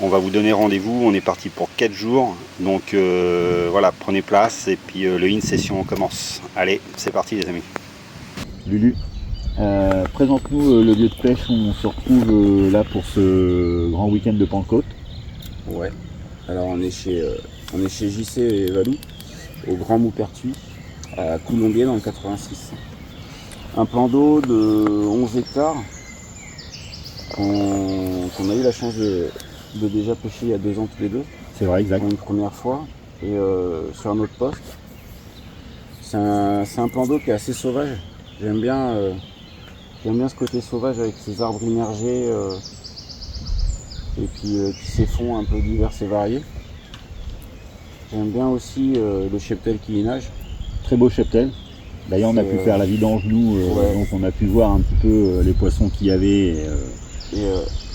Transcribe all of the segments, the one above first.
On va vous donner rendez-vous, on est parti pour 4 jours. Donc voilà, prenez place et puis le in-session commence. Allez, c'est parti les amis. Lulu, présente-nous le lieu de pêche où on se retrouve là pour ce grand week-end de Pentecôte. Ouais, alors on est chez JC et Valou, au Grand Maupertuis, à Coulombiers dans le 86. Un plan d'eau de 11 hectares qu'on a eu la chance de déjà pêcher il y a 2 ans tous les deux. C'est vrai, exact. Pour une première fois, et sur un autre poste. C'est un plan d'eau qui est assez sauvage. J'aime bien ce côté sauvage avec ces arbres immergés et puis ces fonds un peu divers et variés. J'aime bien aussi le cheptel qui y nage. Très beau cheptel. D'ailleurs on a pu faire la vidange nous, ouais. Donc on a pu voir un petit peu les poissons qu'il y avait.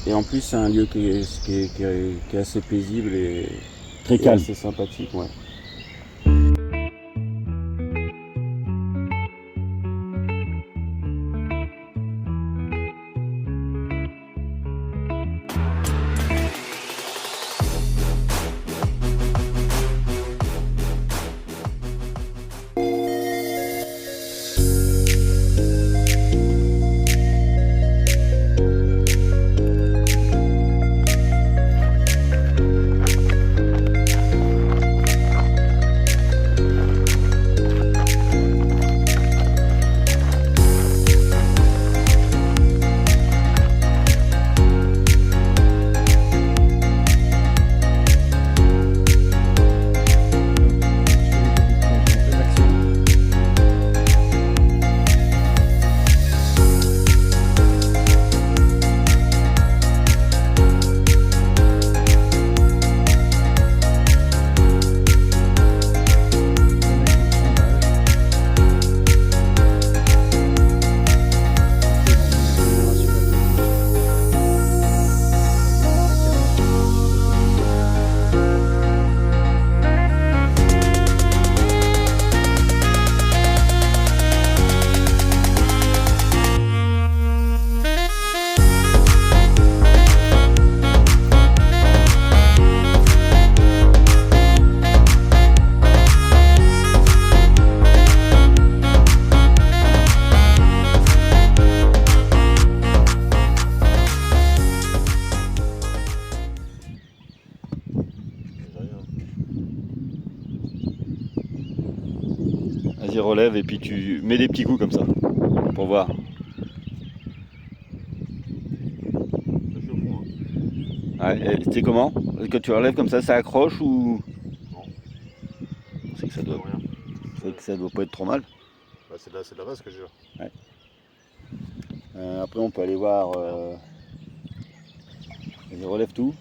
Et en plus c'est un lieu qui est assez paisible et très calme. Assez sympathique. Ouais. Vas-y, relève et puis tu mets des petits coups comme ça pour voir. Ouais, tu sais comment? Quand tu relèves comme ça accroche ou? Non. C'est que ça doit. Rien. C'est que ça doit pas être trop mal. Bah, c'est de la base que j'ai là. Ouais. Après on peut aller voir. Vas-y, relève tout.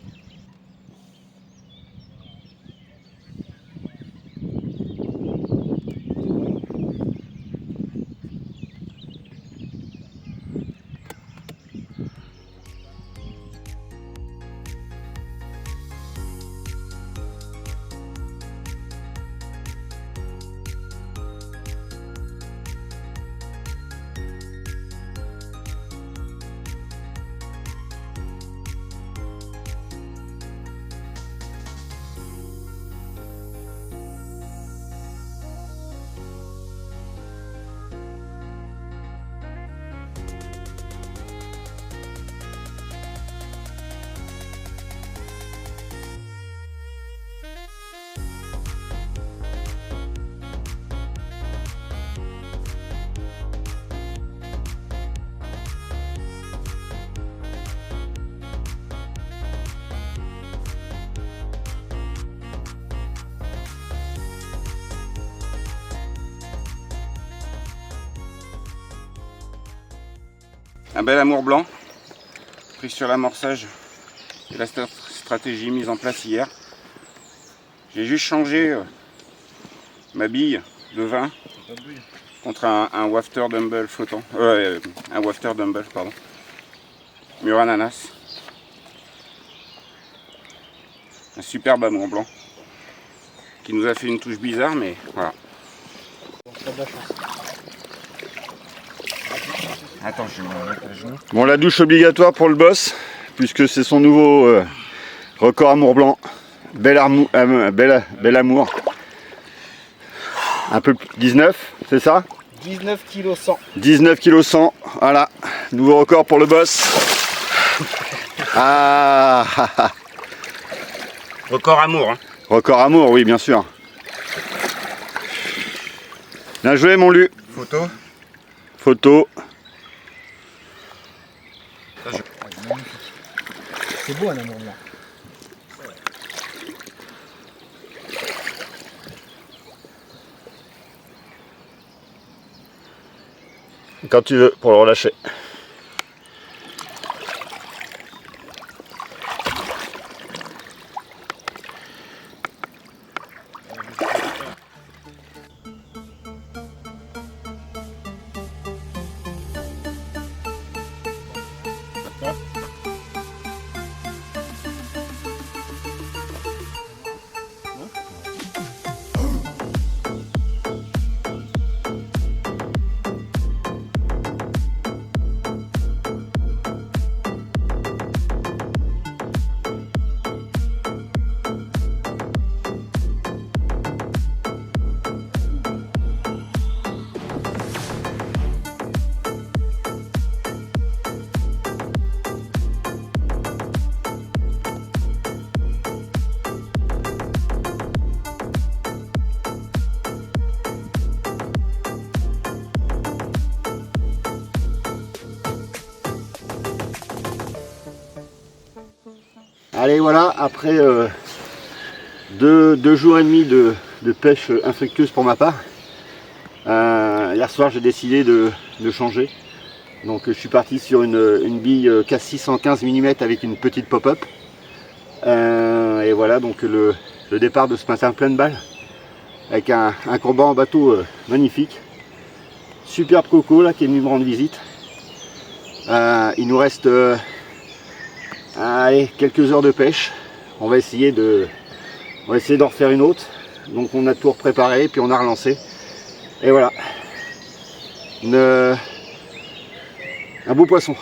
Un bel amour blanc, pris sur l'amorçage et la stratégie mise en place hier. J'ai juste changé ma bille de vin contre un wafter dumbbell flottant. Un wafter dumbbell, pardon. Mur ananas. Un superbe amour blanc qui nous a fait une touche bizarre, mais voilà. Attends, je vais me mettre à genoux. Bon, la douche obligatoire pour le boss, puisque c'est son nouveau Record amour blanc. Bel amour. Un peu plus 19, c'est ça? 19 kg 100. 19 kg 100. Voilà. Nouveau record pour le boss. Ah. Record amour. Hein. Record amour, oui, bien sûr. Bien joué, mon Lu. Photo. Photo. C'est beau un amour blanc. Quand tu veux, pour le relâcher. Allez, voilà, après 2 jours et demi de pêche infructueuse pour ma part, hier soir j'ai décidé de changer. Donc je suis parti sur une bille Cassis 115 mm avec une petite pop-up. Et voilà donc le départ de ce matin plein de balles, avec un combat en bateau magnifique. Superbe coco là qui est venu me rendre visite. Il nous reste allez, quelques heures de pêche. On va essayer d'en refaire une autre. Donc on a tout préparé, puis on a relancé. Et voilà. Un beau poisson.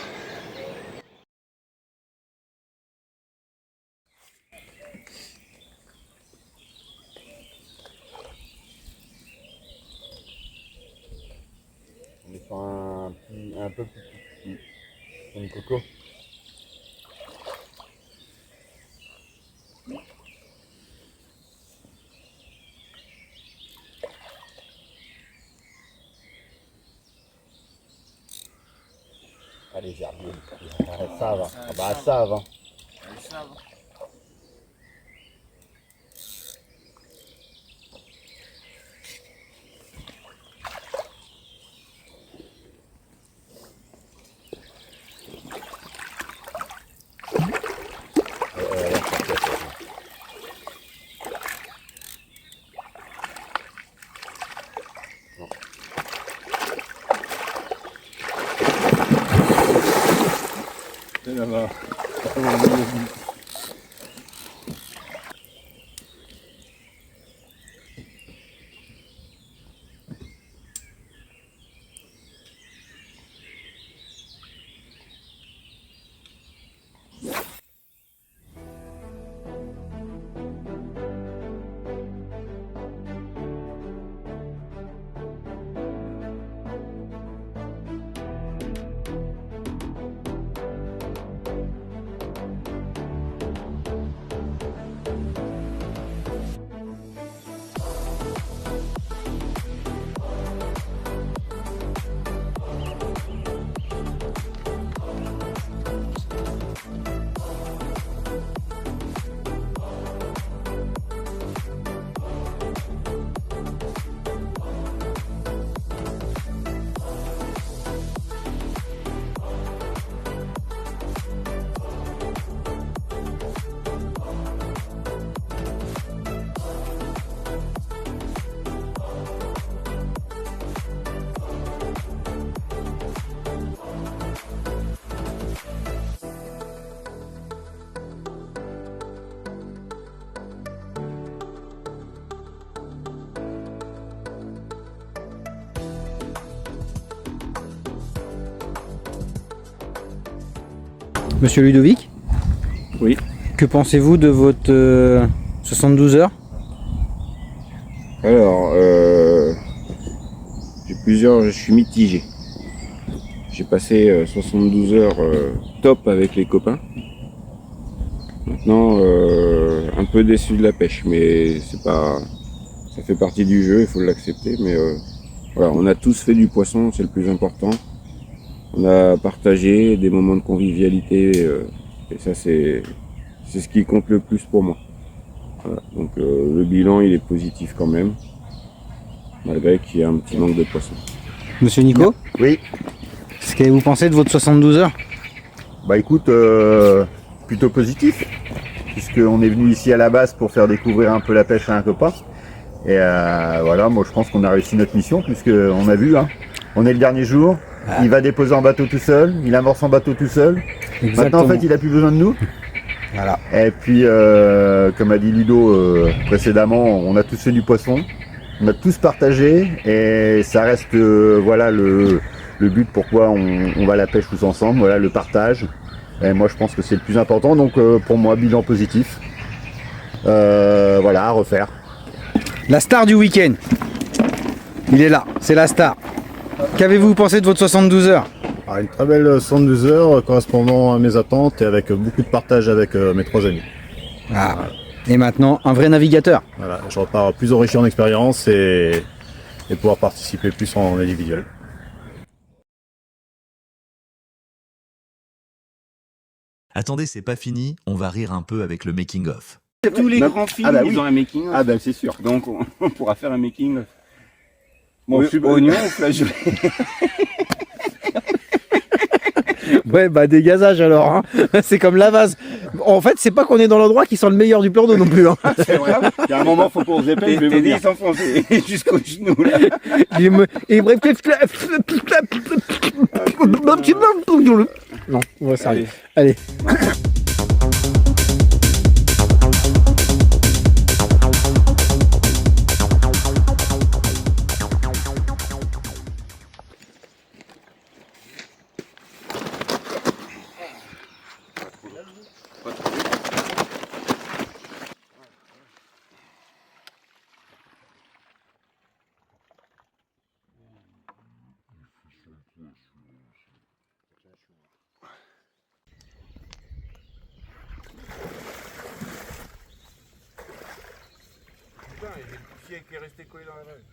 On est sur un peu plus petit. Une coco. Allez, Gerbier. Ça va. Ah bah ça va. Monsieur Ludovic? Oui. Que pensez-vous de votre 72 heures? Alors, je suis mitigé. J'ai passé 72 heures top avec les copains. Maintenant, un peu déçu de la pêche, mais c'est pas, ça fait partie du jeu, il faut l'accepter. Mais voilà, on a tous fait du poisson, c'est le plus important. On a partagé des moments de convivialité, et ça c'est ce qui compte le plus pour moi. Voilà, donc le bilan il est positif quand même, malgré qu'il y ait un petit manque de poisson. Monsieur Nico, Oui, qu'est-ce que vous pensez de votre 72 heures? bah écoute, plutôt positif, puisqu'on est venu ici à la base pour faire découvrir un peu la pêche à un copain. Et voilà, moi je pense qu'on a réussi notre mission, puisqu'on a vu, hein, on est le dernier jour, il va déposer en bateau tout seul, il amorce en bateau tout seul. Maintenant en fait il a plus besoin de nous. Voilà. Et puis comme a dit Ludo précédemment, on a tous fait du poisson, on a tous partagé et ça reste voilà le but pourquoi on va à la pêche tous ensemble, voilà le partage. Et moi je pense que c'est le plus important, donc pour moi bilan positif. Voilà, à refaire. La star du week-end. Il est là, c'est la star. Qu'avez-vous pensé de votre 72 heures? Ah, une très belle 72 heures correspondant à mes attentes et avec beaucoup de partage avec mes 3 amis. Ah. Et maintenant, un vrai navigateur. Voilà, je repars plus enrichi en expérience et pouvoir participer plus en individuel. Attendez, c'est pas fini, on va rire un peu avec le making-of. Tous les grands films, bah ils oui. ont un making. Ah ben c'est sûr. Donc on pourra faire un making. Bon, je suis- Oignon ou flageolet? Ouais, bah dégazage alors, hein. C'est comme la vase. En fait, c'est pas qu'on est dans l'endroit qui sent le meilleur du plan d'eau non plus, hein. C'est vrai. Il y a un moment, faut qu'on se dépêche. Je vais vous T'es dit dire. s'enfoncer jusqu'au genou là. Non, on va s'arrêter. Allez. Allez. Putain, il y a le poussière qui est resté collé dans la neige.